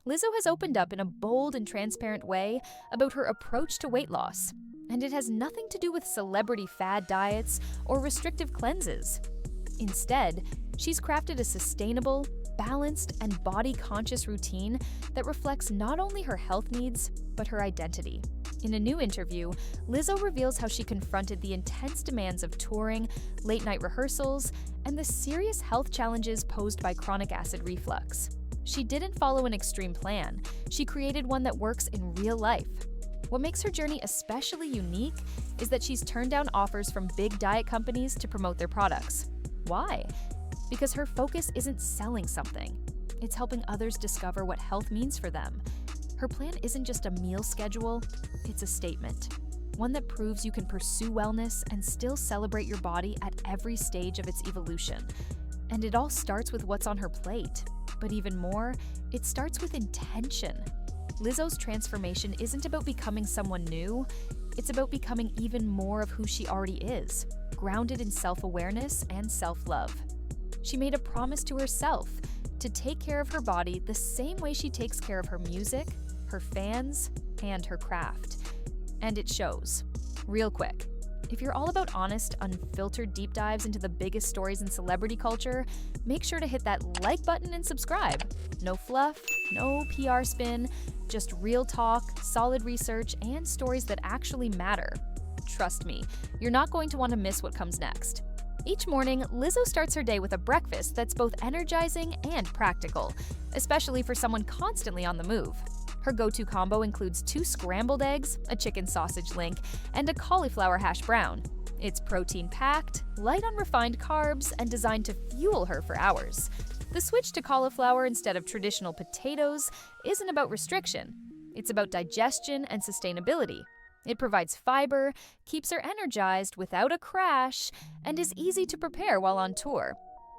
Lizzo has opened up in a bold and transparent way about her approach to weight loss, and it has nothing to do with celebrity fad diets or restrictive cleanses. Instead, she's crafted a sustainable, balanced, and body-conscious routine that reflects not only her health needs, but her identity. In a new interview, Lizzo reveals how she confronted the intense demands of touring, late-night rehearsals, and the serious health challenges posed by chronic acid reflux. She didn't follow an extreme plan. She created one that works in real life. What makes her journey especially unique is that she's turned down offers from big diet companies to promote their products. Why? Because her focus isn't selling something. It's helping others discover what health means for them. Her plan isn't just a meal schedule, it's a statement. One that proves you can pursue wellness and still celebrate your body at every stage of its evolution. And it all starts with what's on her plate. But even more, it starts with intention. Lizzo's transformation isn't about becoming someone new, it's about becoming even more of who she already is, grounded in self-awareness and self-love. She made a promise to herself to take care of her body the same way she takes care of her music, her fans, and her craft. And it shows. Real quick, if you're all about honest, unfiltered deep dives into the biggest stories in celebrity culture, make sure to hit that like button and subscribe. No fluff, no PR spin, just real talk, solid research, and stories that actually matter. Trust me, you're not going to want to miss what comes next. Each morning, Lizzo starts her day with a breakfast that's both energizing and practical, especially for someone constantly on the move. Her go-to combo includes 2 scrambled eggs, a chicken sausage link, and a cauliflower hash brown. It's protein-packed, light on refined carbs, and designed to fuel her for hours. The switch to cauliflower instead of traditional potatoes isn't about restriction. It's about digestion and sustainability. It provides fiber, keeps her energized without a crash, and is easy to prepare while on tour.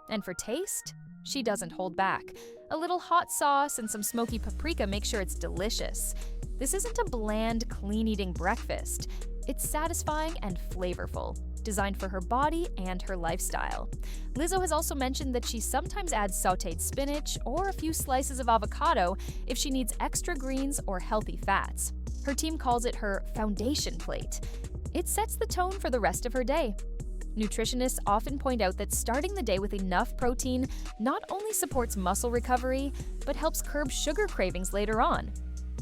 And for taste, she doesn't hold back. A little hot sauce and some smoky paprika make sure it's delicious. This isn't a bland, clean-eating breakfast. It's satisfying and flavorful, designed for her body and her lifestyle. Lizzo has also mentioned that she sometimes adds sautéed spinach or a few slices of avocado if she needs extra greens or healthy fats. Her team calls it her foundation plate. It sets the tone for the rest of her day. Nutritionists often point out that starting the day with enough protein not only supports muscle recovery, but helps curb sugar cravings later on.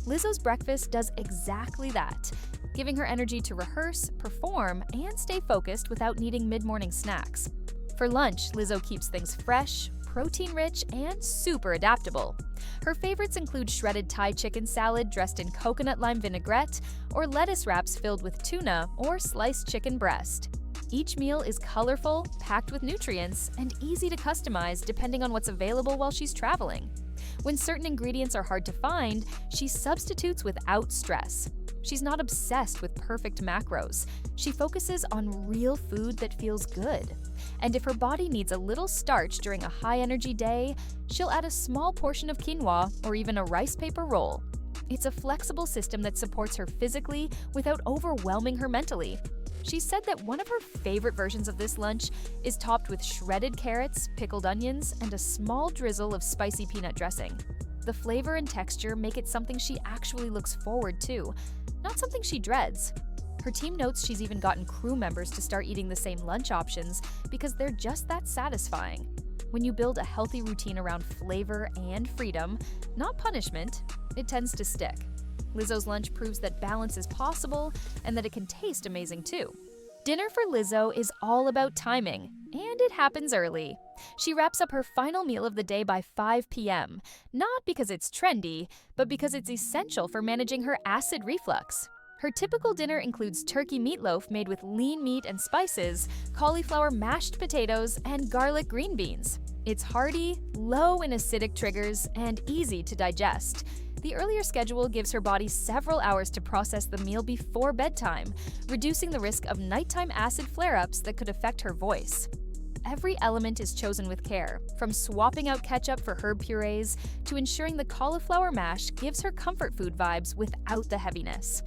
Lizzo's breakfast does exactly that, giving her energy to rehearse, perform, and stay focused without needing mid-morning snacks. For lunch, Lizzo keeps things fresh, protein-rich, and super adaptable. Her favorites include shredded Thai chicken salad dressed in coconut lime vinaigrette or lettuce wraps filled with tuna or sliced chicken breast. Each meal is colorful, packed with nutrients, and easy to customize depending on what's available while she's traveling. When certain ingredients are hard to find, she substitutes without stress. She's not obsessed with perfect macros. She focuses on real food that feels good. And if her body needs a little starch during a high-energy day, she'll add a small portion of quinoa or even a rice paper roll. It's a flexible system that supports her physically without overwhelming her mentally. She said that one of her favorite versions of this lunch is topped with shredded carrots, pickled onions, and a small drizzle of spicy peanut dressing. The flavor and texture make it something she actually looks forward to, not something she dreads. Her team notes she's even gotten crew members to start eating the same lunch options because they're just that satisfying. When you build a healthy routine around flavor and freedom, not punishment, it tends to stick. Lizzo's lunch proves that balance is possible and that it can taste amazing too. Dinner for Lizzo is all about timing, and it happens early. She wraps up her final meal of the day by 5 p.m., not because it's trendy, but because it's essential for managing her acid reflux. Her typical dinner includes turkey meatloaf made with lean meat and spices, cauliflower mashed potatoes, and garlic green beans. It's hearty, low in acidic triggers, and easy to digest. The earlier schedule gives her body several hours to process the meal before bedtime, reducing the risk of nighttime acid flare-ups that could affect her voice. Every element is chosen with care, from swapping out ketchup for herb purees to ensuring the cauliflower mash gives her comfort food vibes without the heaviness.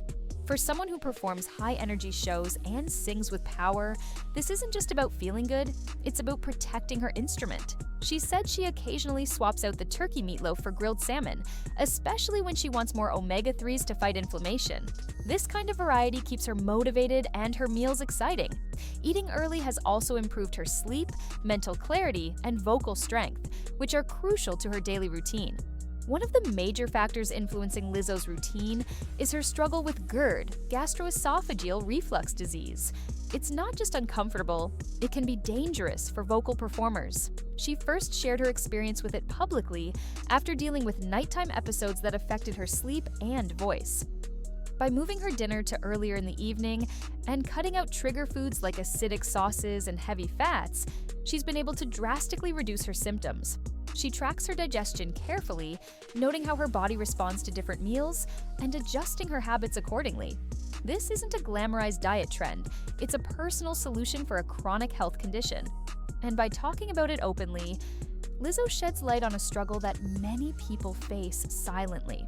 For someone who performs high-energy shows and sings with power, this isn't just about feeling good, it's about protecting her instrument. She said she occasionally swaps out the turkey meatloaf for grilled salmon, especially when she wants more omega-3s to fight inflammation. This kind of variety keeps her motivated and her meals exciting. Eating early has also improved her sleep, mental clarity, and vocal strength, which are crucial to her daily routine. One of the major factors influencing Lizzo's routine is her struggle with GERD, gastroesophageal reflux disease. It's not just uncomfortable, it can be dangerous for vocal performers. She first shared her experience with it publicly after dealing with nighttime episodes that affected her sleep and voice. By moving her dinner to earlier in the evening and cutting out trigger foods like acidic sauces and heavy fats, she's been able to drastically reduce her symptoms. She tracks her digestion carefully, noting how her body responds to different meals and adjusting her habits accordingly. This isn't a glamorized diet trend, it's a personal solution for a chronic health condition. And by talking about it openly, Lizzo sheds light on a struggle that many people face silently.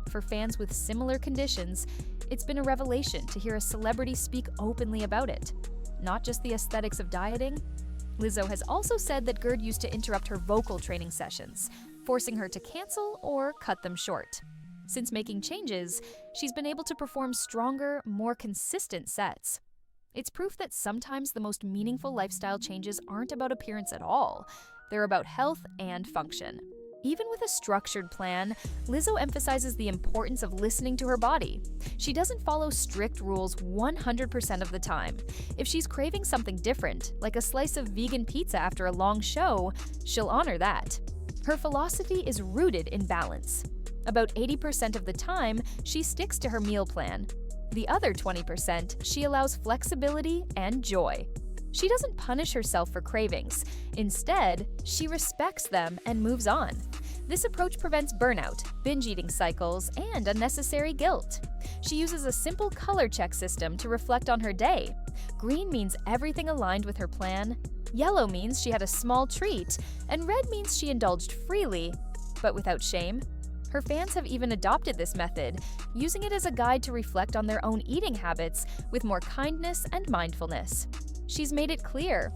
For fans with similar conditions, it's been a revelation to hear a celebrity speak openly about it. Not just the aesthetics of dieting. Lizzo has also said that GERD used to interrupt her vocal training sessions, forcing her to cancel or cut them short. Since making changes, she's been able to perform stronger, more consistent sets. It's proof that sometimes the most meaningful lifestyle changes aren't about appearance at all. They're about health and function. Even with a structured plan, Lizzo emphasizes the importance of listening to her body. She doesn't follow strict rules 100% of the time. If she's craving something different, like a slice of vegan pizza after a long show, she'll honor that. Her philosophy is rooted in balance. About 80% of the time, she sticks to her meal plan. The other 20%, she allows flexibility and joy. She doesn't punish herself for cravings. Instead, she respects them and moves on. This approach prevents burnout, binge eating cycles, and unnecessary guilt. She uses a simple color check system to reflect on her day. Green means everything aligned with her plan, yellow means she had a small treat, and red means she indulged freely, but without shame. Her fans have even adopted this method, using it as a guide to reflect on their own eating habits with more kindness and mindfulness. She's made it clear,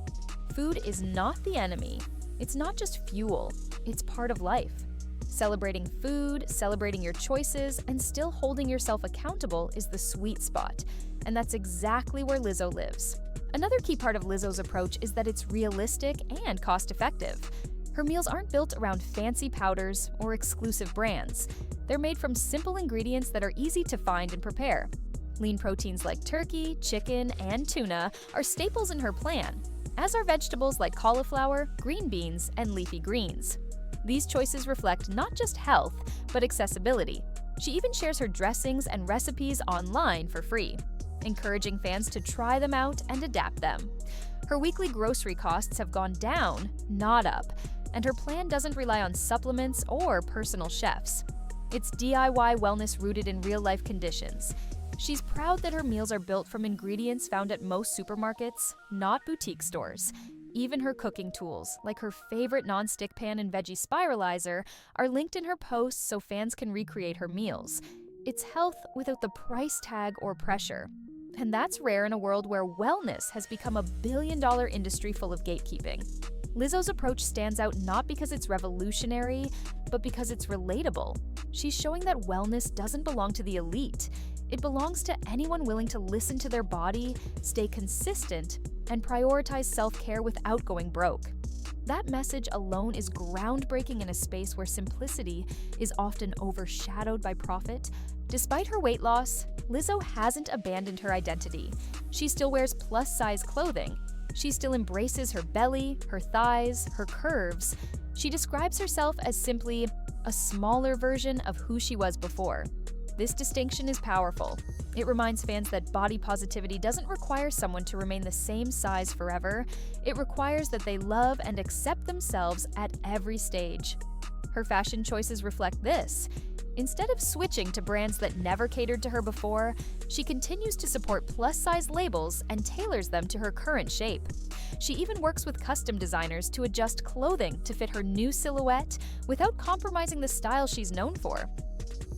food is not the enemy. It's not just fuel, it's part of life. Celebrating food, celebrating your choices, and still holding yourself accountable is the sweet spot, and that's exactly where Lizzo lives. Another key part of Lizzo's approach is that it's realistic and cost-effective. Her meals aren't built around fancy powders or exclusive brands. They're made from simple ingredients that are easy to find and prepare. Lean proteins like turkey, chicken, and tuna are staples in her plan, as are vegetables like cauliflower, green beans, and leafy greens. These choices reflect not just health, but accessibility. She even shares her dressings and recipes online for free, encouraging fans to try them out and adapt them. Her weekly grocery costs have gone down, not up, and her plan doesn't rely on supplements or personal chefs. It's DIY wellness rooted in real-life conditions. She's proud that her meals are built from ingredients found at most supermarkets, not boutique stores. Even her cooking tools, like her favorite non-stick pan and veggie spiralizer, are linked in her posts so fans can recreate her meals. It's health without the price tag or pressure. And that's rare in a world where wellness has become a billion-dollar industry full of gatekeeping. Lizzo's approach stands out not because it's revolutionary, but because it's relatable. She's showing that wellness doesn't belong to the elite. It belongs to anyone willing to listen to their body, stay consistent, and prioritize self-care without going broke. That message alone is groundbreaking in a space where simplicity is often overshadowed by profit. Despite her weight loss, Lizzo hasn't abandoned her identity. She still wears plus-size clothing. She still embraces her belly, her thighs, her curves. She describes herself as simply a smaller version of who she was before. This distinction is powerful. It reminds fans that body positivity doesn't require someone to remain the same size forever. It requires that they love and accept themselves at every stage. Her fashion choices reflect this. Instead of switching to brands that never catered to her before, she continues to support plus-size labels and tailors them to her current shape. She even works with custom designers to adjust clothing to fit her new silhouette without compromising the style she's known for.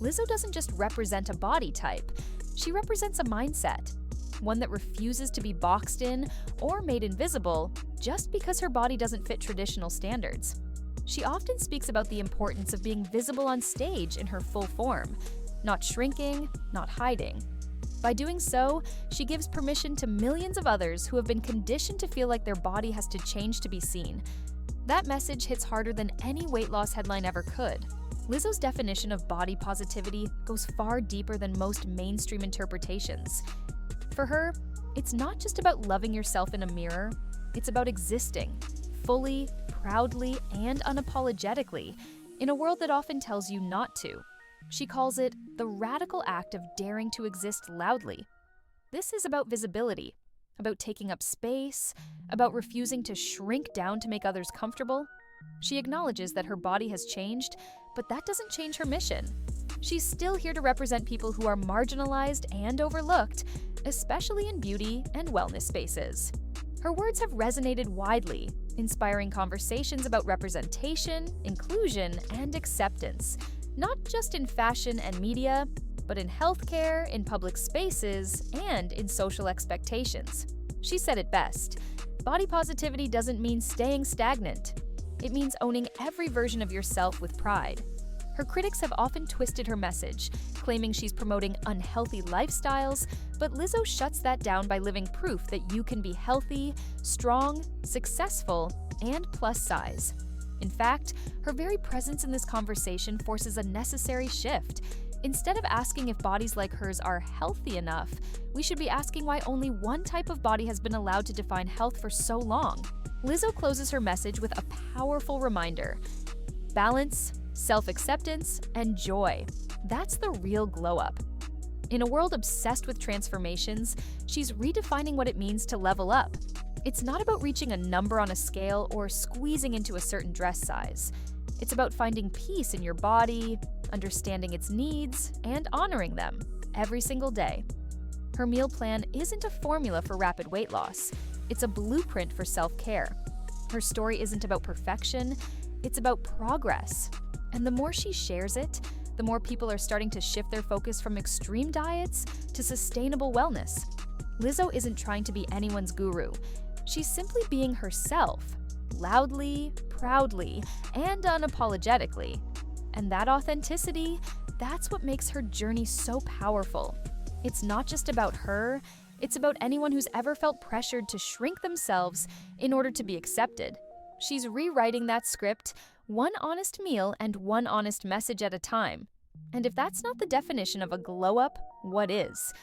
Lizzo doesn't just represent a body type, She represents a mindset, one that refuses to be boxed in or made invisible just because her body doesn't fit traditional standards. She often speaks about the importance of being visible on stage in her full form, not shrinking, not hiding. By doing so, she gives permission to millions of others who have been conditioned to feel like their body has to change to be seen. That message hits harder than any weight loss headline ever could. Lizzo's definition of body positivity goes far deeper than most mainstream interpretations. For her, it's not just about loving yourself in a mirror, it's about existing, fully, proudly, and unapologetically, in a world that often tells you not to. She calls it the radical act of daring to exist loudly. This is about visibility, about taking up space, about refusing to shrink down to make others comfortable. She acknowledges that her body has changed, but that doesn't change her mission. She's still here to represent people who are marginalized and overlooked, especially in beauty and wellness spaces. Her words have resonated widely, inspiring conversations about representation, inclusion, and acceptance, not just in fashion and media, but in healthcare, in public spaces, and in social expectations. She said it best: body positivity doesn't mean staying stagnant. It means owning every version of yourself with pride. Her critics have often twisted her message, claiming she's promoting unhealthy lifestyles, but Lizzo shuts that down by living proof that you can be healthy, strong, successful, and plus size. In fact, her very presence in this conversation forces a necessary shift. Instead of asking if bodies like hers are healthy enough, we should be asking why only one type of body has been allowed to define health for so long. Lizzo closes her message with a powerful reminder: balance, self-acceptance, and joy. That's the real glow-up. In a world obsessed with transformations, she's redefining what it means to level up. It's not about reaching a number on a scale or squeezing into a certain dress size. It's about finding peace in your body, understanding its needs, and honoring them every single day. Her meal plan isn't a formula for rapid weight loss. It's a blueprint for self-care. Her story isn't about perfection, it's about progress. And the more she shares it, the more people are starting to shift their focus from extreme diets to sustainable wellness. Lizzo isn't trying to be anyone's guru. She's simply being herself, loudly, proudly, and unapologetically. And that authenticity, that's what makes her journey so powerful. It's not just about her, it's about anyone who's ever felt pressured to shrink themselves in order to be accepted. She's rewriting that script, one honest meal and one honest message at a time. And if that's not the definition of a glow-up, what is?